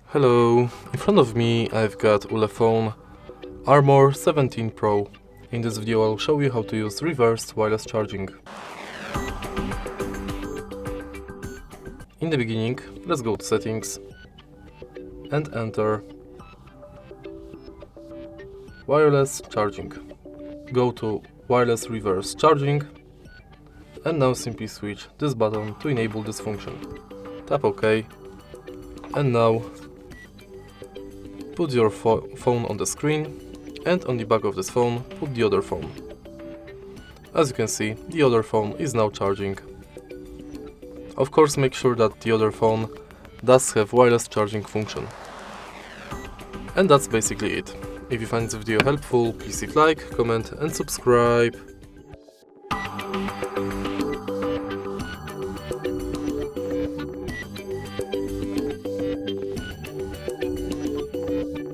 Hello, in front of me I've got Ulefone Armor 17 Pro. In this video I'll show you how to use reversed wireless charging. In the beginning, let's go to settings and enter wireless charging. Go to wireless reverse charging and now simply switch this button to enable this function. Tap OK and now put your phone on the screen and on the back of this phone put the other phone. As you can see, the other phone is now charging. Of course, make sure that the other phone does have wireless charging function. And that's basically it. If you find this video helpful, please leave like, comment and subscribe.